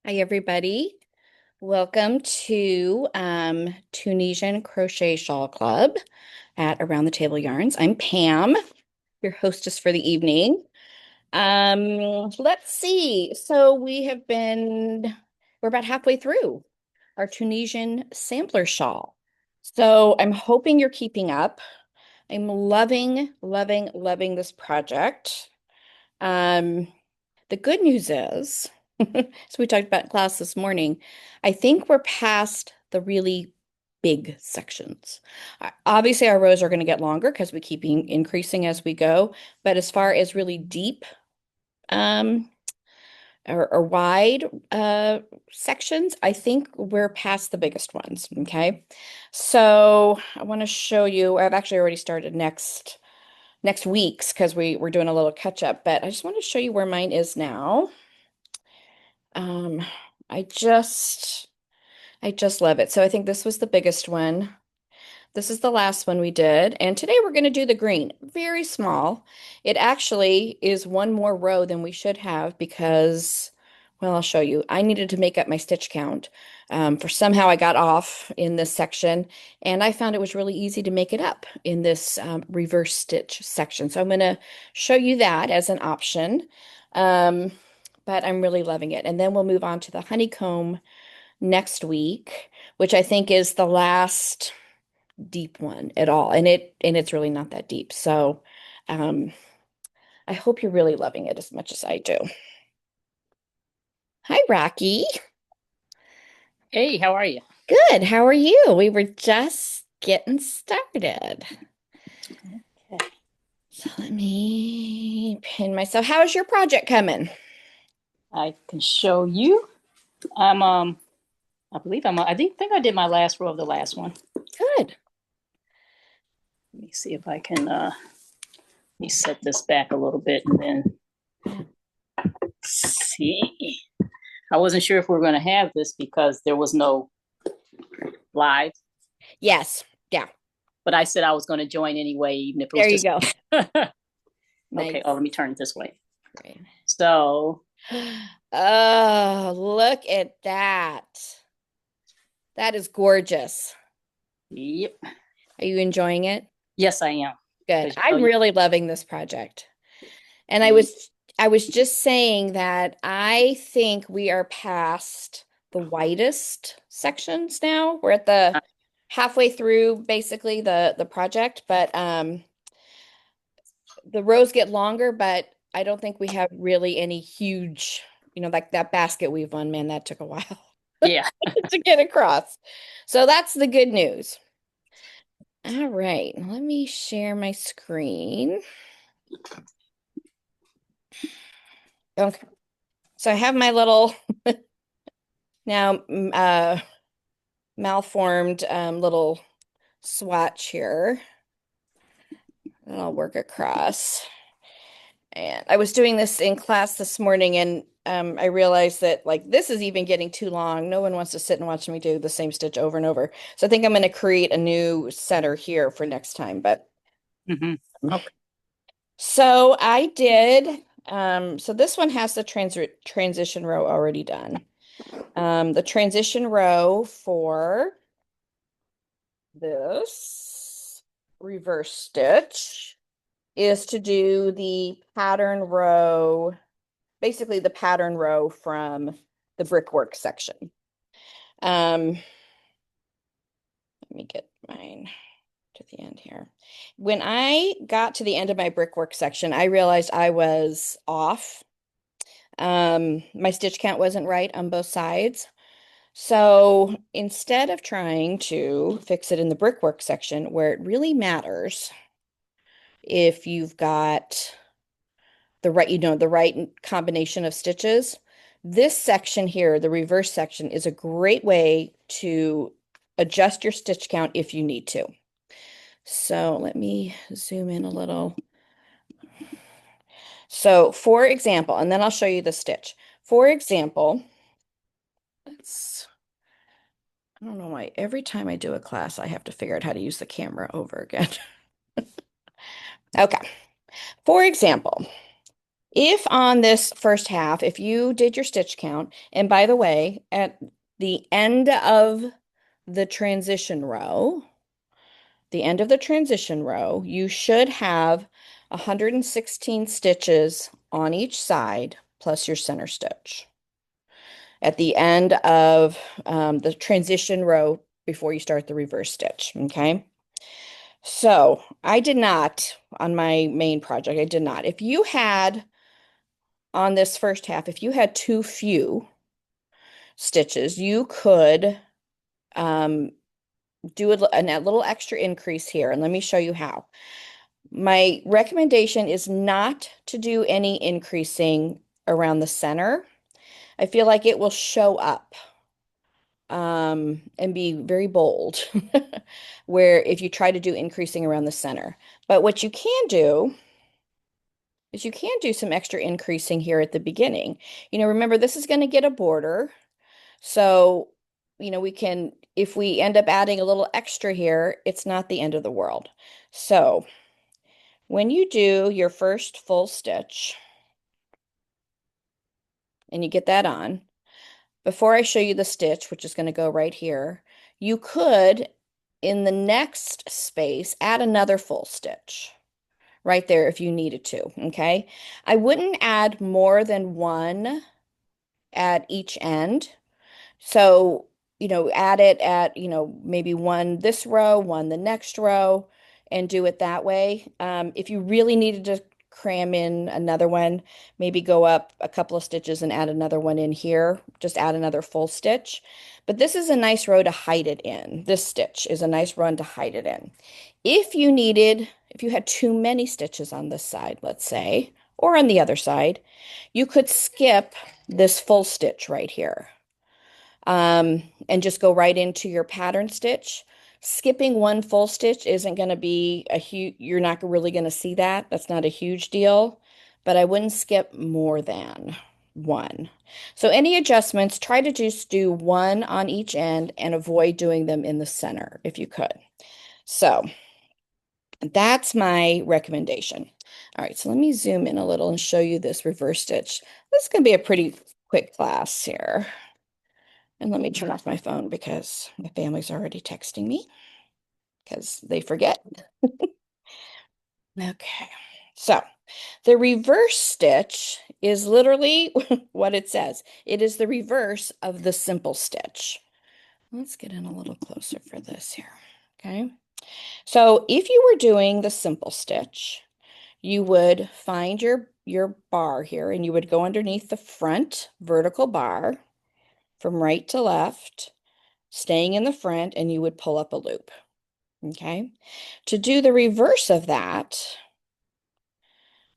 Hi, everybody. Welcome to Tunisian Crochet Shawl Club at Around the Table Yarns. I'm Pam, your hostess for the evening. Let's see. We're about halfway through our Tunisian sampler shawl. So I'm hoping you're keeping up. I'm loving, loving, loving this project. Um, the good news is, so we talked about in class this morning, I think we're past the really big sections. Obviously, our rows are going to get longer because we keep increasing as we go. But as far as really deep um, or wide sections, I think we're past the biggest ones. Okay. So I want to show you, I've actually already started next week's because we're doing a little catch up, but I just want to show you where mine is now. Um, I just I just love it. So I think this was the biggest one. This is the last one we did. And today we're going to do the green. Very small. It actually is one more row than we should have because, well, I'll show you. I needed to make up my stitch count. For somehow I got off in this section, and I found it was really easy to make it up in this reverse stitch section. So I'm going to show you that as an option. Um, but I'm really loving it. And then we'll move on to the honeycomb next week, which I think is the last deep one at all. And it's really not that deep. So um I hope you're really loving it as much as I do. Hi, Rocky. Hey, how are you? Good. How are you? We were just getting started. Okay. So let me pin myself. How's your project coming? I can show you. I'm I believe I think I did my last row of the last one. Good. Let me see if I can let me set this back a little bit and then Yeah. see. I wasn't sure if we were going to have this because there was no live, Yes. Yeah. but I said I was going to join anyway, even if it was There you just go. okay. Nice. Oh, let me turn it this way. Great. So, Oh, look at that. That is gorgeous. yep. Are you enjoying it? Yes, I am. Good. Because I'm really loving this project. And I you, was just saying that I think we are past the widest sections now. We're at the halfway through basically the project, but the rows get longer, but I don't think we have really any huge, like that basket weave one, man, that took a while yeah. to get across. So that's the good news. All right, let me share my screen. Okay. So I have my little now malformed little swatch here that I'll work across. And I was doing this in class this morning, and I realized that like this is even getting too long. No one wants to sit and watch me do the same stitch over and over. So I think I'm going to create a new center here for next time. But Hmm. Okay. so I did. So this one has the transition row already done. The transition row for this reverse stitch is to do the pattern row, basically the pattern row from the brickwork section. Let me get mine to the end here. When I got to the end of my brickwork section, I realized I was off. My stitch count wasn't right on both sides. So instead of trying to fix it in the brickwork section where it really matters, if you've got the right combination of stitches. This section here, the reverse section, is a great way to adjust your stitch count if you need to. So let me zoom in a little. So for example, and then I'll show you the stitch. For example, let's, I don't know why every time I do a class, I have to figure out how to use the camera over again. Okay. For example, If on this first half, if you did your stitch count, and by the way, at the end of the transition row, you should have 116 stitches on each side plus your center stitch. At the end of the transition row before you start the reverse stitch, okay? So I did not on my main project, I did not. If you had on this first half, if you had too few stitches, you could um, do a little extra increase here. And let me show you how. My recommendation is not to do any increasing around the center. I feel like it will show up and be very bold where if you try to do increasing around the center. But what you can do is you can do some extra increasing here at the beginning. Remember, this is going to get a border. So, we can, if we end up adding a little extra here, it's not the end of the world. So, when you do your first full stitch and you get that on, before I show you the stitch, which is going to go right here, you could, in the next space, add another full stitch right there if you needed to, okay? I wouldn't add more than one at each end. So, add it at, maybe one this row, one the next row, and do it that way. If you really needed to cram in another one, maybe go up a couple of stitches and add another one in here, just add another full stitch. But this is a nice row to hide it in. This stitch is a nice run to hide it in. If you had too many stitches on this side, let's say, or on the other side, you could skip this full stitch right here and just go right into your pattern stitch. Skipping one full stitch isn't going to be a huge, you're not really going to see that. That's not a huge deal, but I wouldn't skip more than one. So any adjustments, try to just do one on each end and avoid doing them in the center if you could. So that's my recommendation. All right, so let me zoom in a little and show you this reverse stitch. This is going to be a pretty quick class here. And let me turn off my phone because my family's already texting me because they forget. Okay. So the reverse stitch is literally what it says. It is the reverse of the simple stitch. Let's get in a little closer for this here. Okay. So if you were doing the simple stitch, you would find your bar here and you would go underneath the front vertical bar from right to left, staying in the front, and you would pull up a loop. Okay. To do the reverse of that,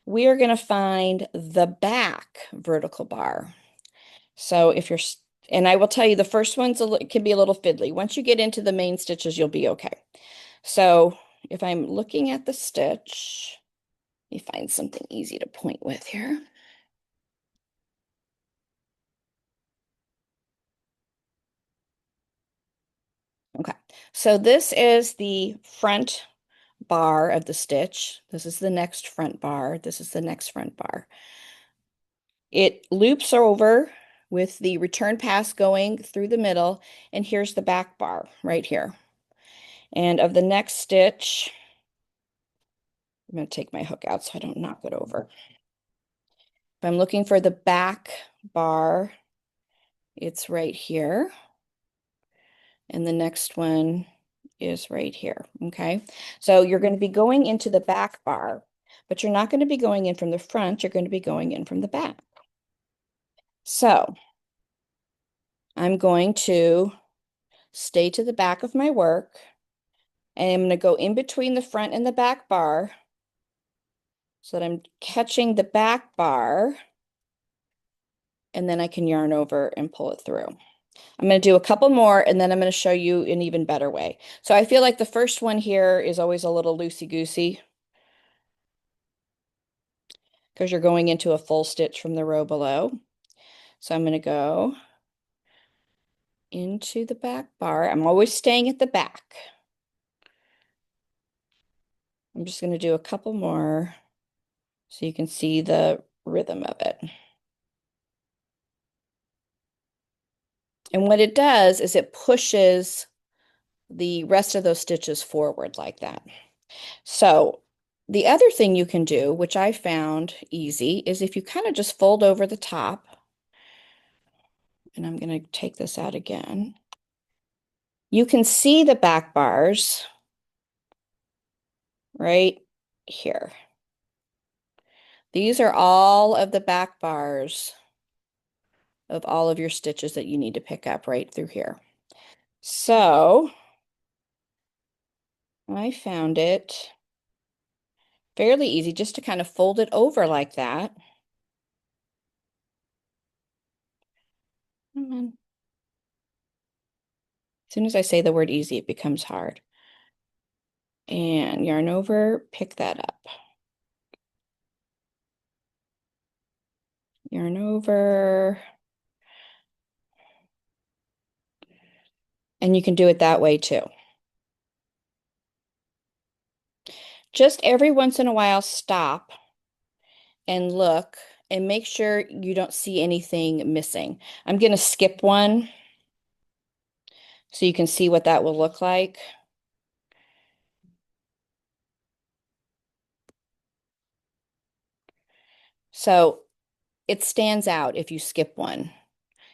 we are going to find the back vertical bar. So and I will tell you the first one's can be a little fiddly. Once you get into the main stitches, you'll be okay. So if I'm looking at the stitch, let me find something easy to point with here. Okay, so this is the front bar of the stitch. This is the next front bar. This is the next front bar. It loops over with the return pass going through the middle, and here's the back bar right here. And of the next stitch, I'm going to take my hook out so I don't knock it over. If I'm looking for the back bar, it's right here. And the next one is right here, okay? So you're going to be going into the back bar, but you're not going to be going in from the front, you're going to be going in from the back. So I'm going to stay to the back of my work, and I'm going to go in between the front and the back bar so that I'm catching the back bar, and then I can yarn over and pull it through. I'm going to do a couple more, and then I'm going to show you an even better way. So I feel like the first one here is always a little loosey-goosey because you're going into a full stitch from the row below. So I'm going to go into the back bar. I'm always staying at the back. I'm just going to do a couple more so you can see the rhythm of it. And what it does is it pushes the rest of those stitches forward like that. So the other thing you can do, which I found easy, is if you kind of just fold over the top, and I'm going to take this out again, you can see the back bars right here. These are all of the back bars of all of your stitches that you need to pick up right through here. So I found it fairly easy just to kind of fold it over like that. And then as soon as I say the word easy, it becomes hard. And yarn over, pick that up. Yarn over. And you can do it that way too. Just every once in a while, stop and look and make sure you don't see anything missing. I'm going to skip one so you can see what that will look like. So it stands out if you skip one.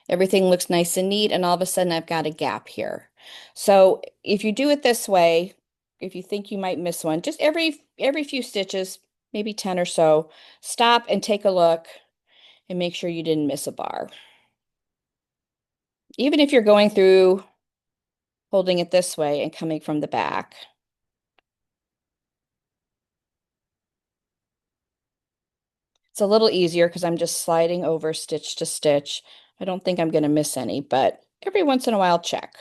Everything looks nice and neat, and all of a sudden I've got a gap here. So if you do it this way, if you think you might miss one, just every few stitches, maybe 10 or so, stop and take a look and make sure you didn't miss a bar. Even if you're going through holding it this way and coming from the back. It's a little easier because I'm just sliding over stitch to stitch. I don't think I'm going to miss any, but every once in a while, check.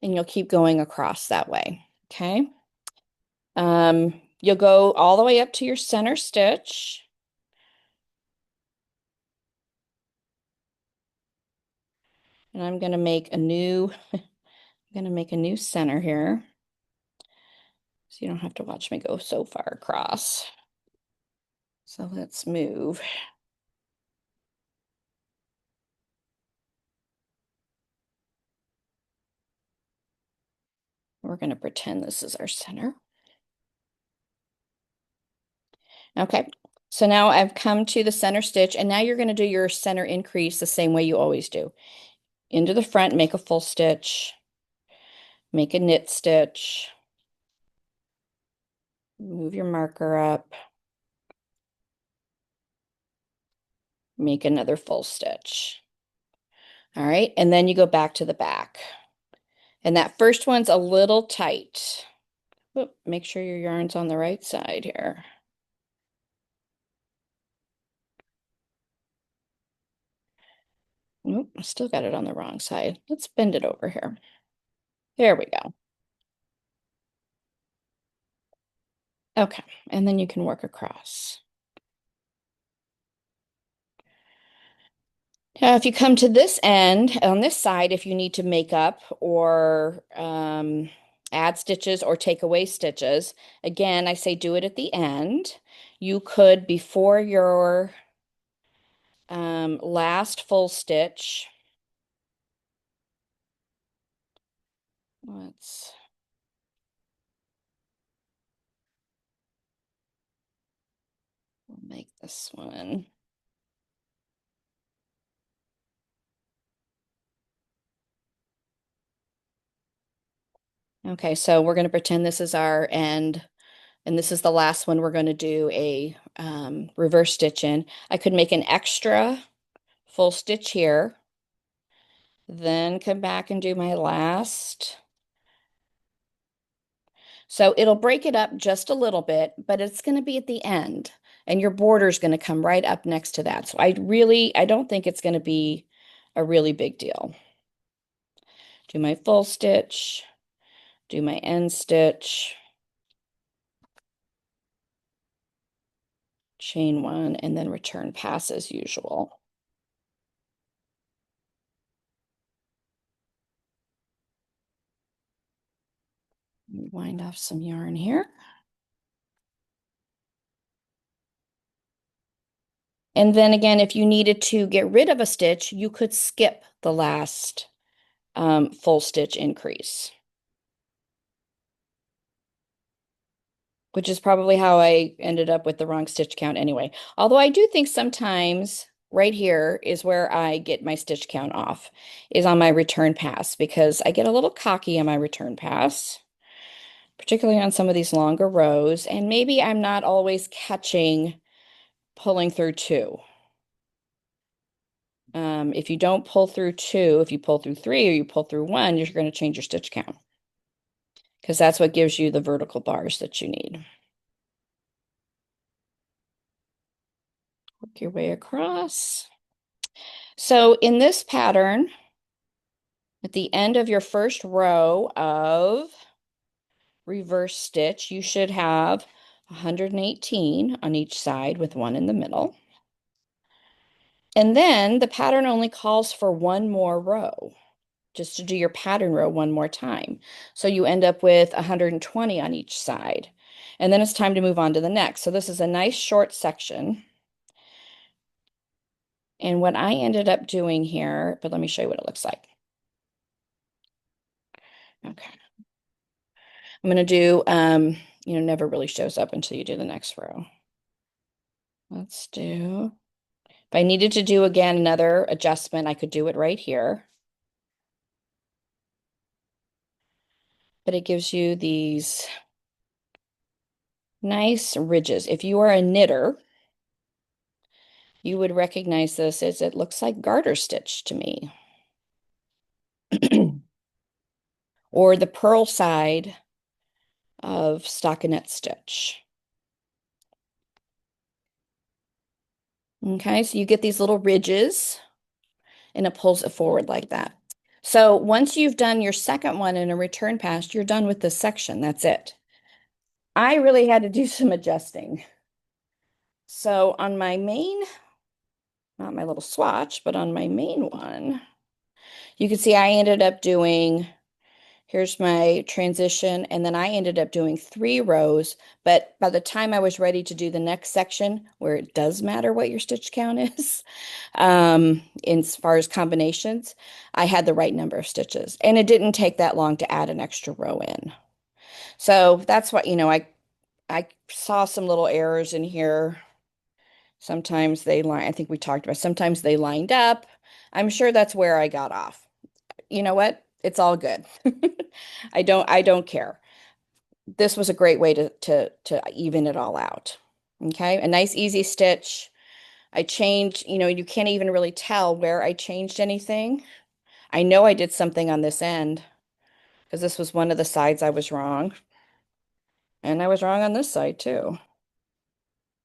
And you'll keep going across that way, okay? You'll go all the way up to your center stitch. And I'm going to make a new, I'm going to make a new center here. So you don't have to watch me go so far across. So let's move. We're going to pretend this is our center. Okay, so now I've come to the center stitch, and now you're going to do your center increase the same way you always do. Into the front, make a full stitch, make a knit stitch, move your marker up, make another full stitch. All right, and then you go back to the back. And that first one's a little tight. Oop, make sure your yarn's on the right side here. Nope, I still got it on the wrong side. Let's bend it over here. There we go. Okay, and then you can work across. Now, if you come to this end, on this side, if you need to make up or add stitches or take away stitches, again, I say do it at the end. You could, before your last full stitch, let's make this one. Okay, so we're going to pretend this is our end, and this is the last one we're going to do a reverse stitch in. I could make an extra full stitch here, then come back and do my last. So it'll break it up just a little bit, but it's going to be at the end, and your border is going to come right up next to that. So I don't think it's going to be a really big deal. Do my full stitch, do my end stitch, chain one, and then return pass as usual. Wind off some yarn here. And then again, if you needed to get rid of a stitch, you could skip the last full stitch increase, which is probably how I ended up with the wrong stitch count anyway. Although I do think sometimes right here is where I get my stitch count off, is on my return pass, because I get a little cocky on my return pass, particularly on some of these longer rows, and maybe I'm not always catching pulling through two. If you don't pull through two, if you pull through three or you pull through one, you're going to change your stitch count because that's what gives you the vertical bars that you need. Work your way across. So in this pattern, at the end of your first row of reverse stitch, you should have 118 on each side with one in the middle. And then the pattern only calls for one more row, just to do your pattern row one more time. So you end up with 120 on each side. And then it's time to move on to the next. So this is a nice short section. And what I ended up doing here, but let me show you what it looks like. Okay. I'm going to do, never really shows up until you do the next row. Let's do, if I needed to do again another adjustment, I could do it right here. But it gives you these nice ridges. If you are a knitter, you would recognize this as it looks like garter stitch to me. Or the purl side of stockinette stitch. Okay, so you get these little ridges and it pulls it forward like that. So once you've done your second one in a return pass, you're done with this section. That's it. I really had to do some adjusting. So on my main, not my little swatch, but on my main one, you can see I ended up doing, here's my transition, and then I ended up doing 3 rows, but by the time I was ready to do the next section, where it does matter what your stitch count is, in as far as combinations, I had the right number of stitches, and it didn't take that long to add an extra row in. So that's what, I saw some little errors in here. Sometimes they line, I think we talked about, sometimes they lined up. I'm sure that's where I got off. You know what? It's all good. I don't care. This was a great way to even it all out. Okay, a nice easy stitch. I changed, you can't even really tell where I changed anything. I know I did something on this end because this was one of the sides I was wrong. And I was wrong on this side too.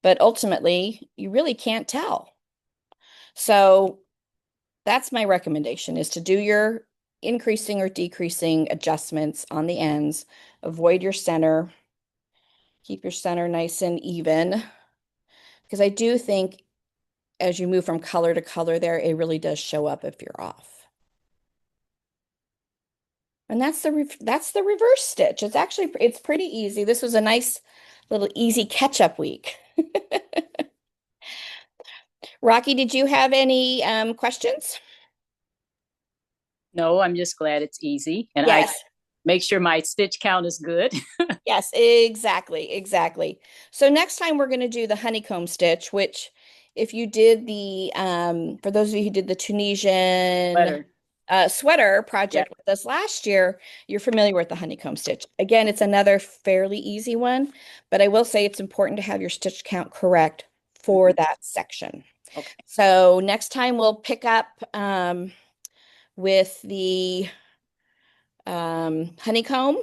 But ultimately, you really can't tell. So that's my recommendation, is to do your increasing or decreasing adjustments on the ends. Avoid your center. Keep your center nice and even. Because I do think as you move from color to color there, it really does show up if you're off. And that's the reverse stitch. It's pretty easy. This was a nice little easy catch-up week. Rocky, did you have any questions? No, I'm just glad it's easy. And I Yes. make sure my stitch count is good. Yes, exactly, exactly. So next time we're going to do the honeycomb stitch, which if you did for those of you who did the Tunisian Better. sweater Yeah. project with us last year, you're familiar with the honeycomb stitch. Again, it's another fairly easy one, but I will say it's important to have your stitch count correct for Mhm. that section. Okay. So next time we'll pick up with the honeycomb.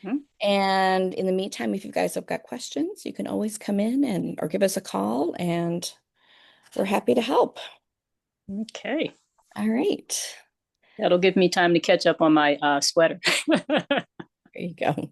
Hmm. And in the meantime, if you guys have got questions, you can always come in and or give us a call, and we're happy to help. Okay. All right. That'll give me time to catch up on my sweater. There you go.